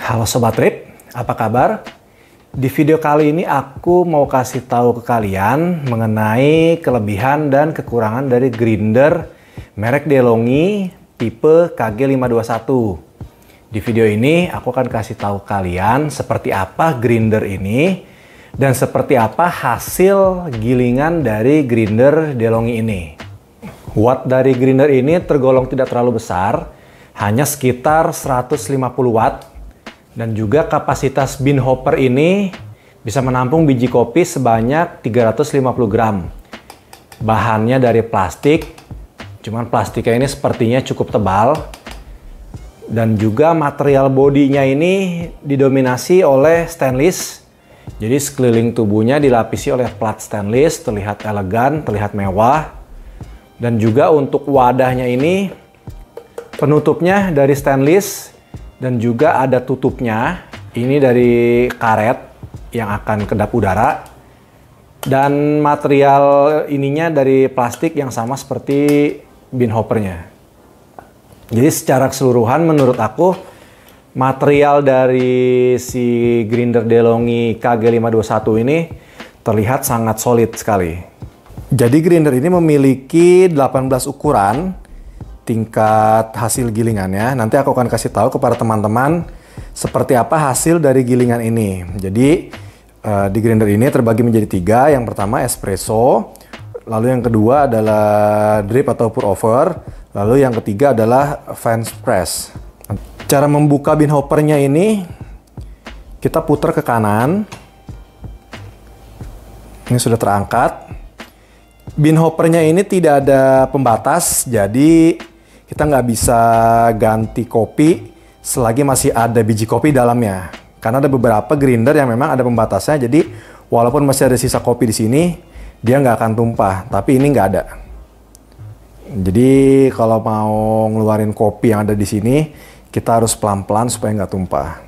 Halo Sobat Trip, apa kabar? Di video kali ini aku mau kasih tahu ke kalian mengenai kelebihan dan kekurangan dari grinder merek DeLonghi tipe KG521. Di video ini aku akan kasih tahu kalian seperti apa grinder ini dan seperti apa hasil gilingan dari grinder DeLonghi ini. Watt dari grinder ini tergolong tidak terlalu besar, hanya sekitar 150 watt. Dan juga kapasitas bin hopper ini bisa menampung biji kopi sebanyak 350 gram. Bahannya dari plastik, cuman plastiknya ini sepertinya cukup tebal. Dan juga material bodinya ini didominasi oleh stainless. Jadi sekeliling tubuhnya dilapisi oleh plat stainless, terlihat elegan, terlihat mewah. Dan juga untuk wadahnya ini penutupnya dari stainless. Dan juga ada tutupnya, ini dari karet yang akan kedap udara. Dan material ininya dari plastik yang sama seperti bin hoppernya. Jadi secara keseluruhan menurut aku, material dari si grinder DeLonghi KG521 ini terlihat sangat solid sekali. Jadi grinder ini memiliki 18 ukuran tingkat hasil gilingannya. Nanti aku akan kasih tahu kepada teman-teman seperti apa hasil dari gilingan ini. Jadi di grinder ini terbagi menjadi 3. Yang pertama espresso, lalu yang kedua adalah drip atau pour over, lalu yang ketiga adalah French press. Cara membuka bin hoppernya ini kita putar ke kanan. Ini sudah terangkat. Bin hoppernya ini tidak ada pembatas, jadi kita nggak bisa ganti kopi selagi masih ada biji kopi dalamnya. Karena ada beberapa grinder yang memang ada pembatasnya, jadi walaupun masih ada sisa kopi di sini, dia nggak akan tumpah. Tapi ini nggak ada. Jadi kalau mau ngeluarin kopi yang ada di sini, kita harus pelan-pelan supaya nggak tumpah.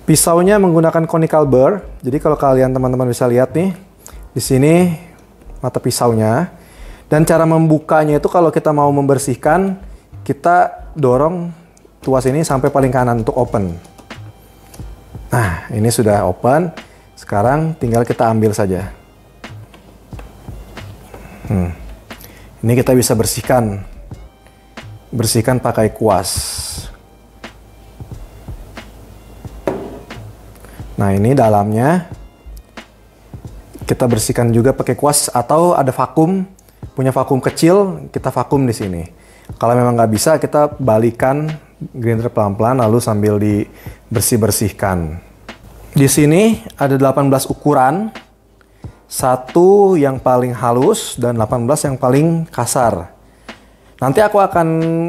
Pisaunya menggunakan conical burr. Jadi kalau kalian teman-teman bisa lihat nih, di sini mata pisaunya. Dan cara membukanya itu kalau kita mau membersihkan, kita dorong tuas ini sampai paling kanan untuk open. Nah, ini sudah open. Sekarang tinggal kita ambil saja. Ini kita bisa bersihkan. Bersihkan pakai kuas. Nah, ini dalamnya. Kita bersihkan juga pakai kuas atau ada vakum. Punya vakum kecil, kita vakum di sini. Kalau memang nggak bisa, kita balikan grinder pelan-pelan lalu sambil dibersih-bersihkan. Di sini ada 18 ukuran. 1 yang paling halus dan 18 yang paling kasar. Nanti aku akan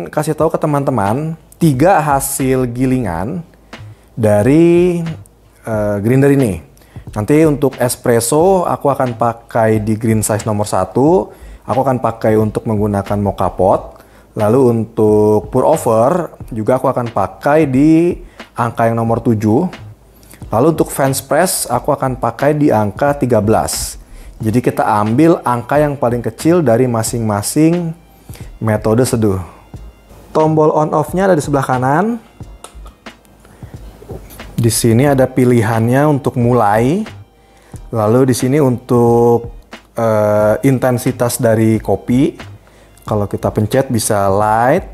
kasih tahu ke teman-teman 3 hasil gilingan dari grinder ini. Nanti untuk espresso aku akan pakai di green size nomor 1. Aku akan pakai untuk menggunakan mocha pot. Lalu untuk pour over juga aku akan pakai di angka yang nomor 7. Lalu untuk French press aku akan pakai di angka 13. Jadi kita ambil angka yang paling kecil dari masing-masing metode seduh. Tombol on off-nya ada di sebelah kanan. Di sini ada pilihannya untuk mulai. Lalu di sini untuk intensitas dari kopi. Kalau kita pencet bisa light,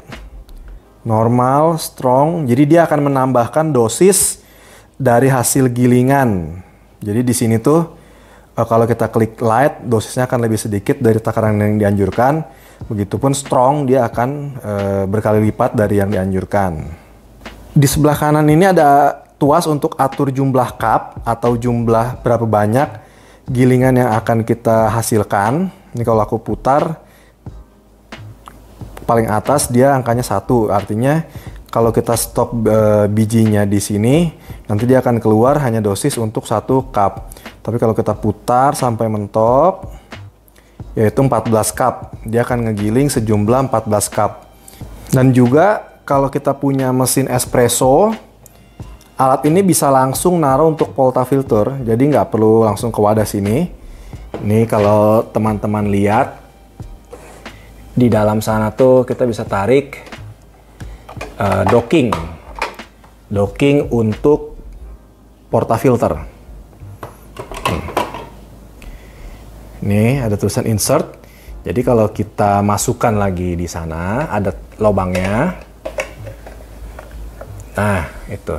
normal, strong. Jadi dia akan menambahkan dosis dari hasil gilingan. Jadi di sini tuh kalau kita klik light, dosisnya akan lebih sedikit dari takaran yang dianjurkan. Begitupun strong, dia akan berkali lipat dari yang dianjurkan. Di sebelah kanan ini ada tuas untuk atur jumlah cup atau jumlah berapa banyak gilingan yang akan kita hasilkan. Ini kalau aku putar, paling atas dia angkanya 1. Artinya kalau kita stop bijinya di sini, nanti dia akan keluar hanya dosis untuk 1 cup. Tapi kalau kita putar sampai mentok, yaitu 14 cup. Dia akan ngegiling sejumlah 14 cup. Dan juga kalau kita punya mesin espresso, alat ini bisa langsung naruh untuk portafilter, jadi nggak perlu langsung ke wadah sini. Ini kalau teman-teman lihat, di dalam sana tuh kita bisa tarik docking. Docking untuk portafilter. Ini ada tulisan insert. Jadi kalau kita masukkan lagi di sana, ada lubangnya. Nah, itu.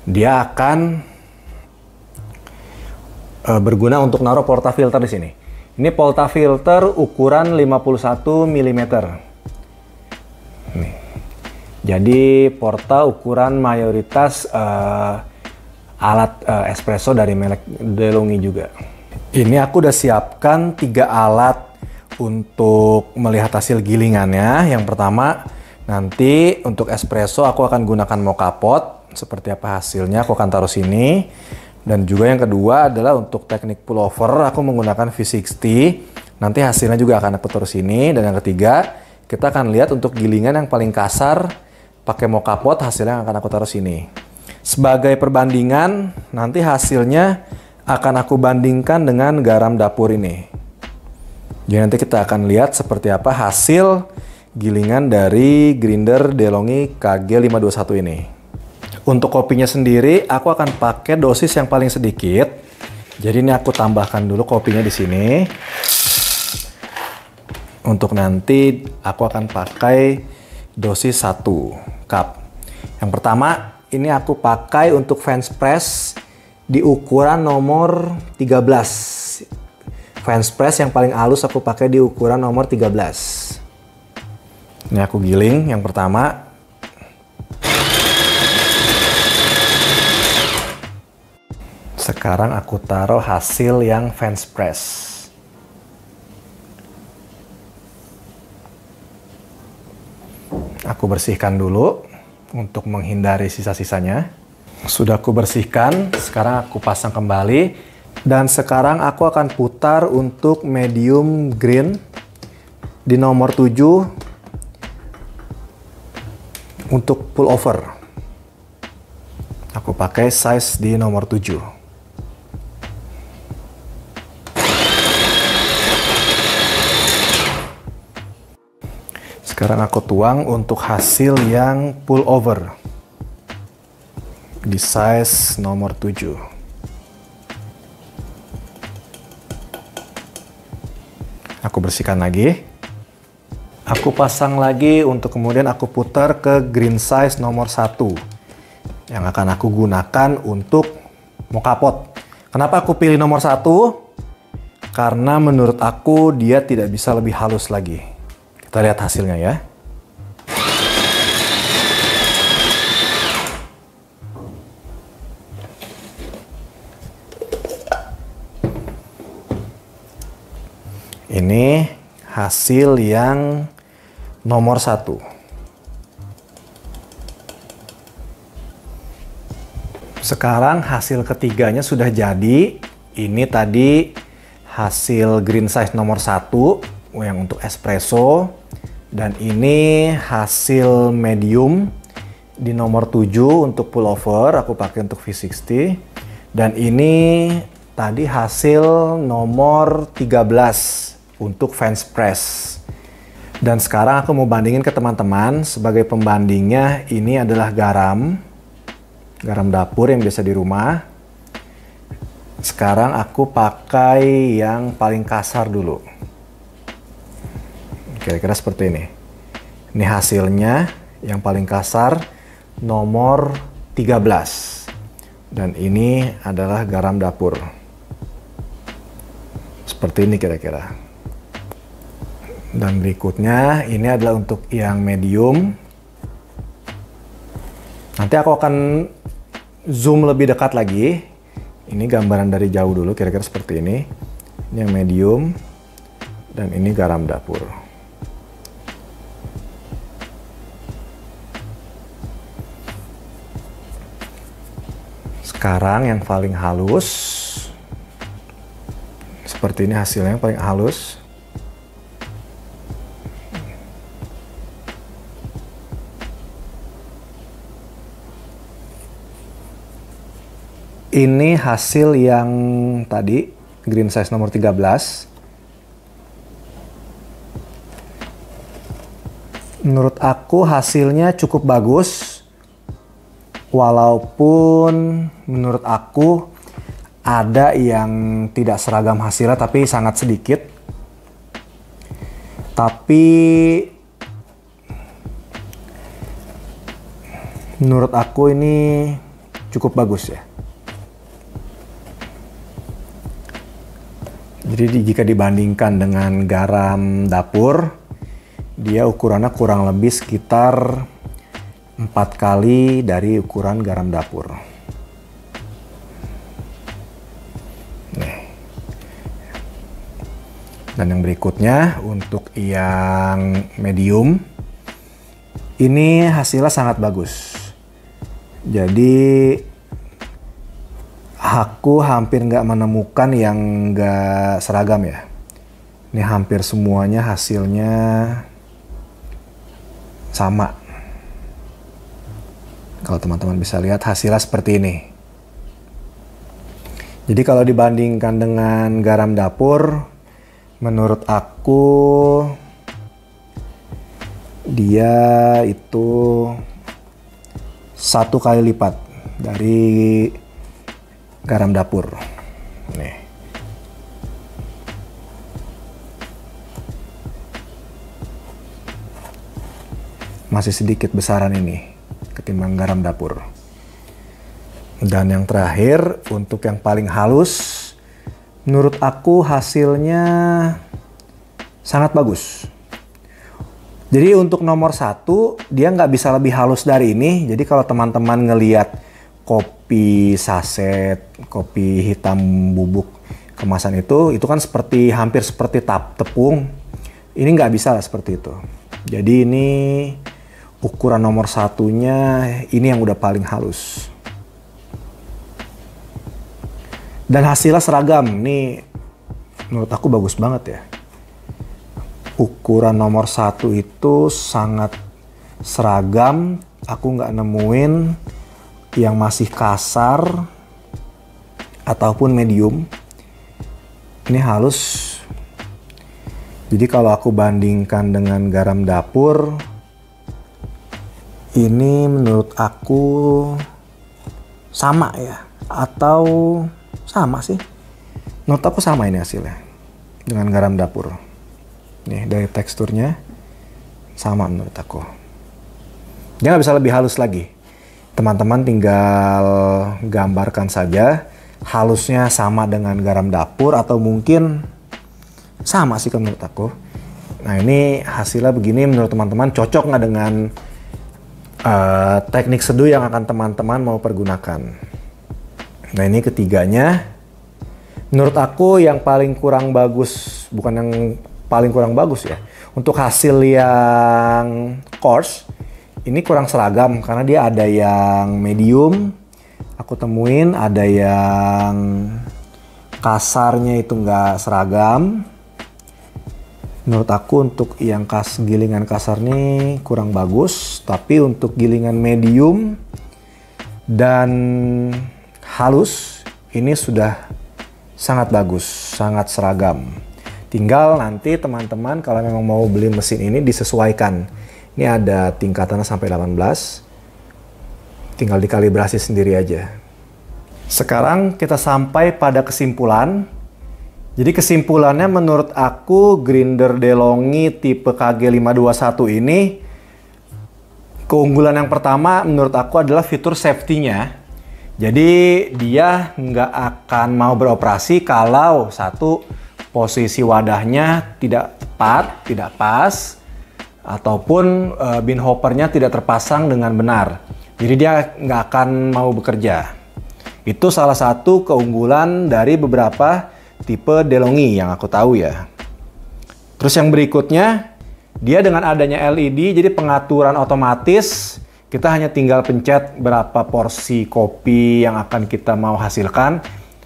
Dia akan berguna untuk naruh portafilter di sini. Ini portafilter ukuran 51 mm. Nih. Jadi porta ukuran mayoritas alat espresso dari merek DeLonghi juga. Ini aku udah siapkan 3 alat untuk melihat hasil gilingannya. Yang pertama, nanti untuk espresso aku akan gunakan mocha pot. Seperti apa hasilnya aku akan taruh sini. Dan juga yang kedua adalah untuk teknik pullover aku menggunakan V60. Nanti hasilnya juga akan aku taruh sini. Dan yang ketiga, kita akan lihat untuk gilingan yang paling kasar pakai mocha pot, hasilnya akan aku taruh sini. Sebagai perbandingan, nanti hasilnya akan aku bandingkan dengan garam dapur ini. Jadi nanti kita akan lihat seperti apa hasil gilingan dari grinder DeLonghi KG521 ini. Untuk kopinya sendiri, aku akan pakai dosis yang paling sedikit. Jadi ini aku tambahkan dulu kopinya di sini. Untuk nanti aku akan pakai dosis 1 cup. Yang pertama, ini aku pakai untuk French press di ukuran nomor 13. French press yang paling halus aku pakai di ukuran nomor 13. Ini aku giling yang pertama. Sekarang aku taruh hasil yang French press. Aku bersihkan dulu untuk menghindari sisa-sisanya. Sudah aku bersihkan, sekarang aku pasang kembali. Dan sekarang aku akan putar untuk medium green di nomor 7 untuk pullover. Aku pakai size di nomor 7. Sekarang aku tuang untuk hasil yang pullover di size nomor 7. Aku bersihkan lagi. Aku pasang lagi untuk kemudian aku putar ke green size nomor 1 yang akan aku gunakan untuk mocha pot. Kenapa aku pilih nomor 1? Karena menurut aku dia tidak bisa lebih halus lagi. Kita lihat hasilnya ya. Ini hasil yang nomor 1. Sekarang hasil ketiganya sudah jadi. Ini tadi hasil green size nomor 1 yang untuk espresso. Dan ini hasil medium di nomor 7 untuk pullover, aku pakai untuk V60. Dan ini tadi hasil nomor 13 untuk French press. Dan sekarang aku mau bandingin ke teman-teman. Sebagai pembandingnya, ini adalah garam dapur yang biasa di rumah. Sekarang aku pakai yang paling kasar dulu. Kira-kira seperti ini. Ini hasilnya yang paling kasar nomor 13. Dan ini adalah garam dapur. Seperti ini kira-kira. Dan berikutnya ini adalah untuk yang medium. Nanti aku akan zoom lebih dekat lagi. Ini gambaran dari jauh dulu kira-kira seperti ini. Ini yang medium. Dan ini garam dapur. Sekarang yang paling halus. Seperti ini hasilnya yang paling halus. Ini hasil yang tadi green size nomor 13. Menurut aku hasilnya cukup bagus Walaupun menurut aku ada yang tidak seragam hasilnya tapi sangat sedikit. Tapi menurut aku ini cukup bagus ya. Jadi jika dibandingkan dengan garam dapur, dia ukurannya kurang lebih sekitar 4 kali dari ukuran garam dapur. Nih. Dan yang berikutnya untuk yang medium, ini hasilnya sangat bagus. Jadi aku hampir nggak menemukan yang nggak seragam ya. Ini hampir semuanya hasilnya sama. Kalau teman-teman bisa lihat hasilnya seperti ini. Jadi kalau dibandingkan dengan garam dapur, menurut aku dia itu 1 kali lipat dari garam dapur. Nih. Masih sedikit besaran ini ketimbang garam dapur. Dan yang terakhir, untuk yang paling halus, menurut aku hasilnya sangat bagus. Jadi untuk nomor 1, dia nggak bisa lebih halus dari ini. Jadi kalau teman-teman ngeliat kopi saset, kopi hitam bubuk kemasan itu kan seperti hampir seperti tepung. Ini nggak bisa lah seperti itu. Jadi ini ukuran nomor 1-nya ini yang udah paling halus. Dan hasilnya seragam. Ini menurut aku bagus banget ya. Ukuran nomor 1 itu sangat seragam. Aku nggak nemuin yang masih kasar ataupun medium. Ini halus. Jadi kalau aku bandingkan dengan garam dapur, ini menurut aku sama ya, atau sama sih. Menurut aku sama ini hasilnya dengan garam dapur. Nih dari teksturnya sama menurut aku. Dia nggak bisa lebih halus lagi. Teman-teman tinggal gambarkan saja halusnya sama dengan garam dapur atau mungkin sama sih menurut aku. Nah ini hasilnya begini, menurut teman-teman cocok nggak dengan teknik seduh yang akan teman-teman mau pergunakan. Nah ini ketiganya, menurut aku yang paling kurang bagus, bukan yang paling kurang bagus ya. Untuk hasil yang coarse, ini kurang seragam karena dia ada yang medium, aku temuin ada yang kasarnya itu nggak seragam. Menurut aku untuk yang gilingan kasar ini kurang bagus, tapi untuk gilingan medium dan halus ini sudah sangat bagus, sangat seragam. Tinggal nanti teman-teman kalau memang mau beli mesin ini disesuaikan. Ini ada tingkatannya sampai 18. Tinggal dikalibrasi sendiri aja. Sekarang kita sampai pada kesimpulan. Jadi kesimpulannya menurut aku grinder DeLonghi tipe KG521 ini keunggulan yang pertama menurut aku adalah fitur safety-nya. Jadi dia nggak akan mau beroperasi kalau satu, posisi wadahnya tidak tepat, tidak pas, ataupun bin hoppernya tidak terpasang dengan benar. Jadi dia nggak akan mau bekerja. Itu salah satu keunggulan dari beberapa tipe DeLonghi yang aku tahu ya. Terus yang berikutnya, dia dengan adanya LED jadi pengaturan otomatis. Kita hanya tinggal pencet berapa porsi kopi yang akan kita mau hasilkan.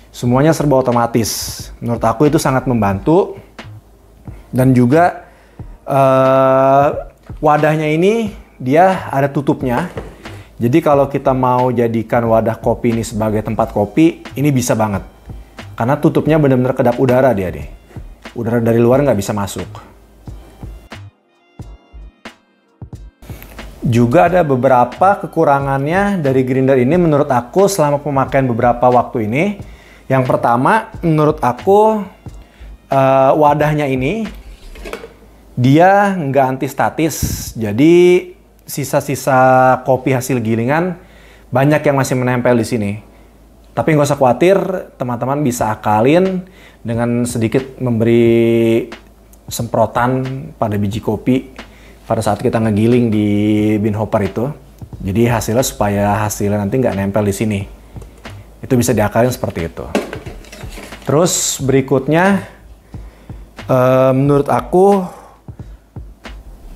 Semuanya serba otomatis. Menurut aku itu sangat membantu. Dan juga wadahnya ini dia ada tutupnya. Jadi kalau kita mau jadikan wadah kopi ini sebagai tempat kopi, ini bisa banget. Karena tutupnya benar-benar kedap udara dia deh. Udara dari luar nggak bisa masuk. Juga ada beberapa kekurangannya dari grinder ini menurut aku selama pemakaian beberapa waktu ini. Yang pertama, menurut aku wadahnya ini dia nggak anti statis. Jadi sisa-sisa kopi hasil gilingan banyak yang masih menempel di sini. Tapi nggak usah khawatir, teman-teman bisa akalin dengan sedikit memberi semprotan pada biji kopi pada saat kita ngegiling di bean hopper itu. Jadi hasilnya supaya hasilnya nanti nggak nempel di sini. Itu bisa diakalin seperti itu. Terus berikutnya, menurut aku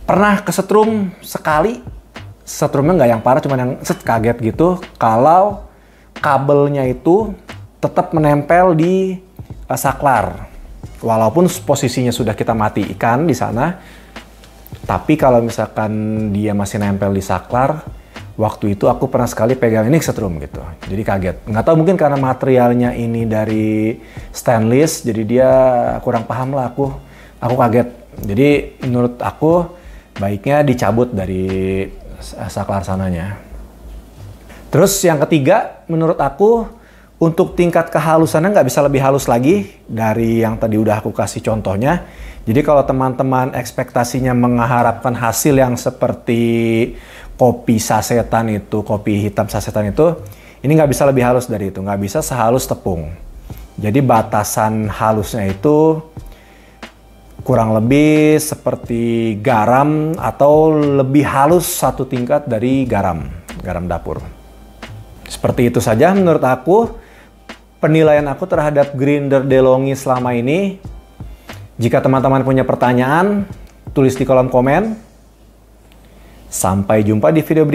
pernah kesetrum sekali. Setrumnya nggak yang parah, cuma yang kaget gitu. Kalau kabelnya itu tetap menempel di saklar. Walaupun posisinya sudah kita matikan di sana. Tapi kalau misalkan dia masih nempel di saklar, waktu itu aku pernah sekali pegang ini kesetrum gitu. Jadi kaget. Nggak tahu mungkin karena materialnya ini dari stainless, jadi dia kurang paham lah aku kaget. Jadi menurut aku baiknya dicabut dari saklar sananya. Terus yang ketiga, menurut aku untuk tingkat kehalusannya nggak bisa lebih halus lagi dari yang tadi udah aku kasih contohnya. Jadi kalau teman-teman ekspektasinya mengharapkan hasil yang seperti kopi sasetan itu, kopi hitam sasetan itu, ini nggak bisa lebih halus dari itu, nggak bisa sehalus tepung. Jadi batasan halusnya itu kurang lebih seperti garam atau lebih halus satu tingkat dari garam dapur. Seperti itu saja menurut aku penilaian aku terhadap grinder DeLonghi selama ini. Jika teman-teman punya pertanyaan, tulis di kolom komen. Sampai jumpa di video berikutnya.